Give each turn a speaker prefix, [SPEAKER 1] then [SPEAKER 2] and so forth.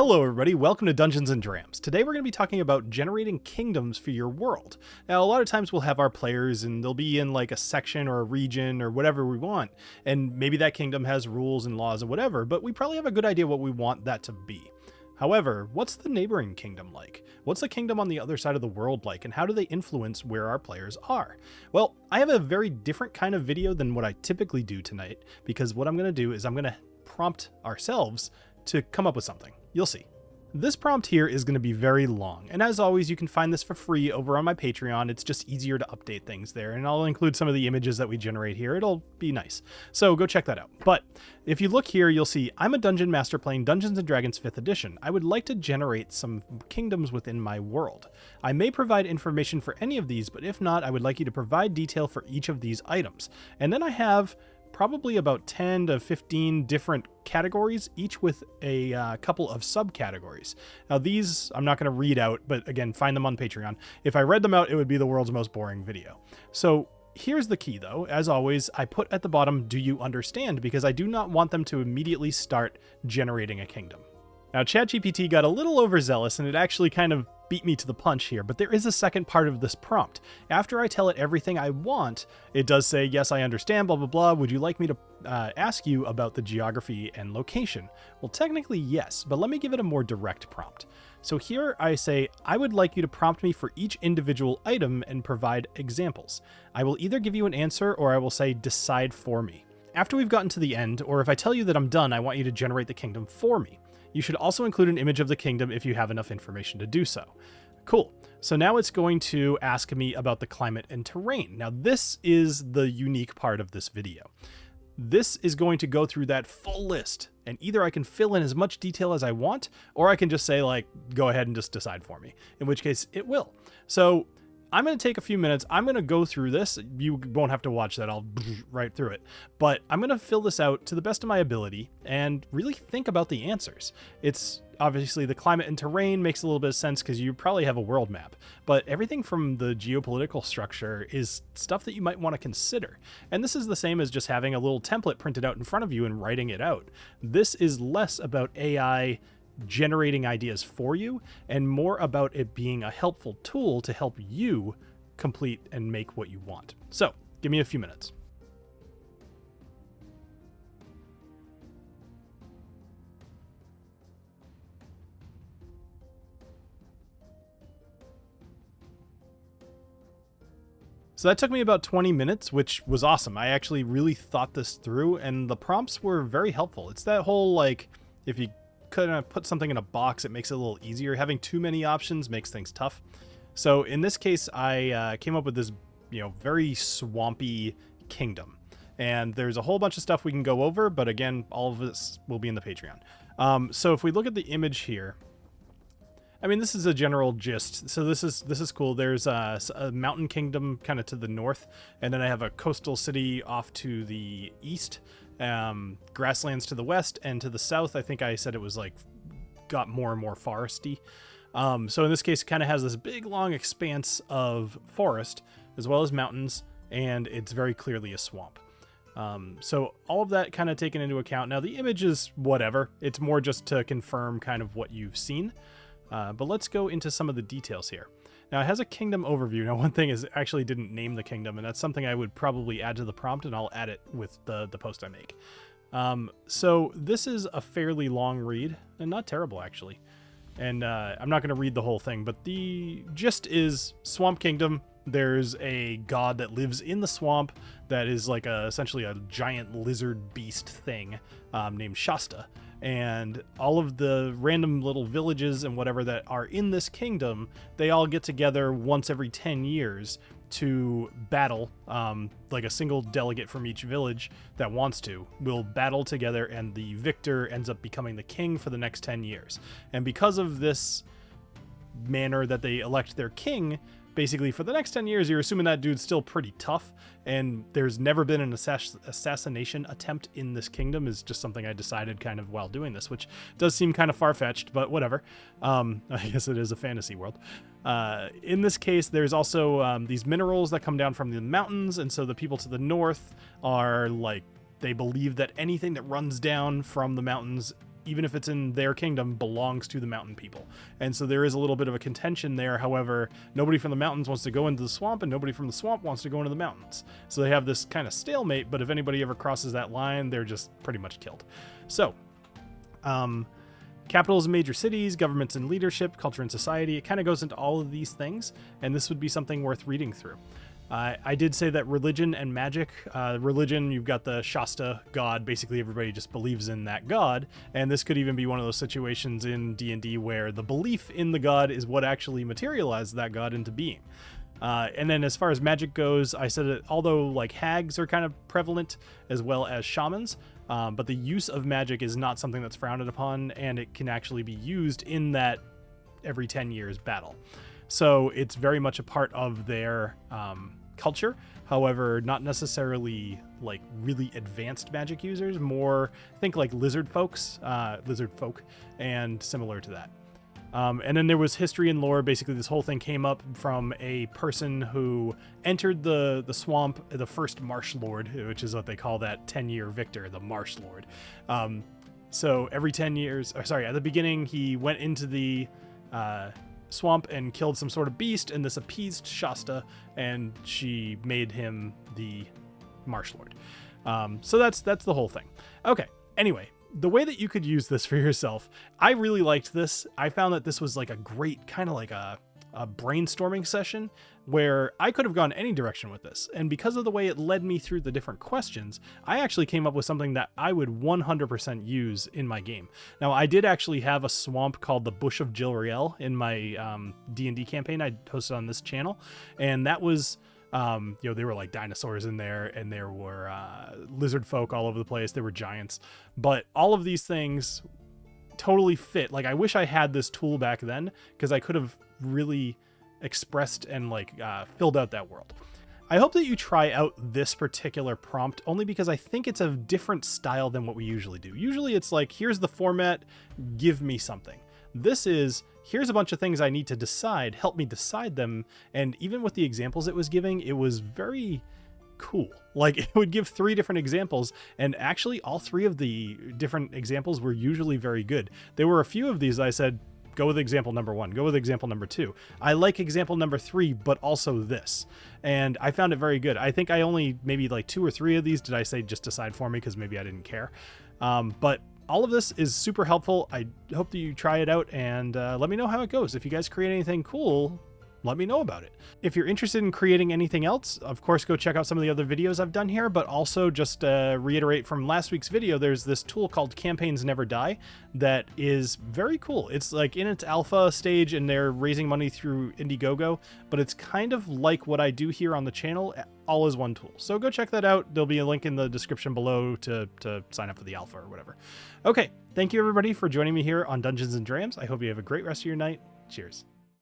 [SPEAKER 1] Hello everybody, welcome to Dungeons & Drams. Today we're going to be talking about generating kingdoms for your world. Now a lot of times we'll have our players and they'll be in like a section or a region or whatever we want, and maybe that kingdom has rules and laws and whatever, but we probably have a good idea what we want that to be. However, what's the neighboring kingdom like? What's the kingdom on the other side of the world like, and how do they influence where our players are? Well, I have a very different kind of video than what I typically do tonight, because what I'm going to do is I'm going to prompt ourselves to come up with something. You'll see. This prompt here is going to be very long, and as always you can find this for free over on my Patreon. It's just easier to update things there, and I'll include some of the images that we generate here. It'll be nice, so go check that out. But if you look here, you'll see I'm a dungeon master playing Dungeons & Dragons 5th edition. I would like to generate some kingdoms within my world. I may provide information for any of these, but if not, I would like you to provide detail for each of these items. And then I have probably about 10 to 15 different categories, each with a couple of subcategories. Now these I'm not going to read out, but again, find them on Patreon. If I read them out, it would be the world's most boring video. So here's the key though. As always, I put at the bottom, do you understand? Because I do not want them to immediately start generating a kingdom. Now ChatGPT got a little overzealous and it actually kind of beat me to the punch here, but there is a second part of this prompt. After I tell it everything I want, it does say, yes, I understand, blah, blah, blah. Would you like me to ask you about the geography and location? Well, technically yes, but let me give it a more direct prompt. So here I say, I would like you to prompt me for each individual item and provide examples. I will either give you an answer or I will say, decide for me. After we've gotten to the end, or if I tell you that I'm done, I want you to generate the kingdom for me. You should also include an image of the kingdom if you have enough information to do so. Cool. So now it's going to ask me about the climate and terrain. Now this is the unique part of this video. This is going to go through that full list, and either I can fill in as much detail as I want, or I can just say like, go ahead and just decide for me, in which case it will. So I'm going to take a few minutes. I'm going to go through this. You won't have to watch that. I'll right through it. But I'm going to fill this out to the best of my ability and really think about the answers. It's obviously the climate and terrain makes a little bit of sense because you probably have a world map. But everything from the geopolitical structure is stuff that you might want to consider. And this is the same as just having a little template printed out in front of you and writing it out. This is less about AI generating ideas for you and more about it being a helpful tool to help you complete and make what you want. So give me a few minutes. So that took me about 20 minutes, which was awesome. I actually really thought this through and the prompts were very helpful. It's that whole, like, if you kind of put something in a box, it makes it a little easier. Having too many options makes things tough. So in this case, I came up with this, very swampy kingdom. And there's a whole bunch of stuff we can go over, but again, all of this will be in the Patreon. So if we look at the image here, I mean, this is a general gist. So this is cool. There's a mountain kingdom kind of to the north, and then I have a coastal city off to the east. Grasslands to the west, and to the south I think I said it was like got more and more foresty. So in this case it kind of has this big long expanse of forest as well as mountains, and it's very clearly a swamp. So all of that kind of taken into account. Now the image is whatever, it's more just to confirm kind of what you've seen, but let's go into some of the details here. Now it has a kingdom overview. Now one thing is it actually didn't name the kingdom, and that's something I would probably add to the prompt, and I'll add it with the post I make. So this is a fairly long read, and not terrible actually. And I'm not going to read the whole thing, but the gist is Swamp Kingdom. There's a god that lives in the swamp that is like essentially a giant lizard beast thing named Shasta. And all of the random little villages and whatever that are in this kingdom, they all get together once every 10 years to battle. Like a single delegate from each village that wants to will battle together, and the victor ends up becoming the king for the next 10 years. And because of this manner that they elect their king, basically for the next 10 years, you're assuming that dude's still pretty tough, and there's never been an assassination attempt in this kingdom, is just something I decided kind of while doing this, which does seem kind of far-fetched, but whatever. I guess it is a fantasy world. In this case, there's also these minerals that come down from the mountains, and so the people to the north are like, they believe that anything that runs down from the mountains even if it's in their kingdom, belongs to the mountain people. And so there is a little bit of a contention there. However, nobody from the mountains wants to go into the swamp, and nobody from the swamp wants to go into the mountains. So they have this kind of stalemate, but if anybody ever crosses that line, they're just pretty much killed. So, capitals and major cities, governments and leadership, culture and society, it kind of goes into all of these things, and this would be something worth reading through. I did say that religion and magic, religion, you've got the Shasta god, basically everybody just believes in that god, and this could even be one of those situations in D&D where the belief in the god is what actually materialized that god into being. And then as far as magic goes, I said that although like hags are kind of prevalent as well as shamans, but the use of magic is not something that's frowned upon, and it can actually be used in that every 10 years battle. So it's very much a part of their culture. However, not necessarily like really advanced magic users, more think like lizard folk, and similar to that. And then there was history and lore. Basically, this whole thing came up from a person who entered the swamp, the first Marsh Lord, which is what they call that 10-year victor, the Marsh Lord. So every 10 years, or sorry, at the beginning, he went into the swamp and killed some sort of beast, and this appeased Shasta, and she made him the Marsh Lord. So that's the whole thing. Okay, anyway, the way that you could use this for yourself, I really liked this. I found that this was like a great kind of like a brainstorming session where I could have gone any direction with this. And because of the way it led me through the different questions, I actually came up with something that I would 100% use in my game. Now, I did actually have a swamp called the Bush of Jilriel in my D&D campaign I hosted on this channel. And that was, there were like dinosaurs in there, and there were lizard folk all over the place. There were giants. But all of these things totally fit. Like, I wish I had this tool back then, because I could have really expressed and like filled out that world. I hope that you try out this particular prompt, only because I think it's a different style than what we usually do. Usually it's like, here's the format, give me something. This is, here's a bunch of things I need to decide, help me decide them. And even with the examples it was giving, it was very cool. Like, it would give 3 different examples, and actually all 3 of the different examples were usually very good. There were a few of these I said, go with example number 1, go with example number 2. I like example number 3, but also this. And I found it very good. I think I only, maybe like 2 or 3 of these did I say just decide for me, because maybe I didn't care. But all of this is super helpful. I hope that you try it out, and let me know how it goes. If you guys create anything cool, let me know about it. If you're interested in creating anything else, of course, go check out some of the other videos I've done here, but also just reiterate from last week's video, there's this tool called Campaigns Never Die that is very cool. It's like in its alpha stage, and they're raising money through Indiegogo, but it's kind of like what I do here on the channel, all as one tool. So go check that out. There'll be a link in the description below to sign up for the alpha or whatever. Okay, thank you everybody for joining me here on Dungeons and Drams. I hope you have a great rest of your night. Cheers.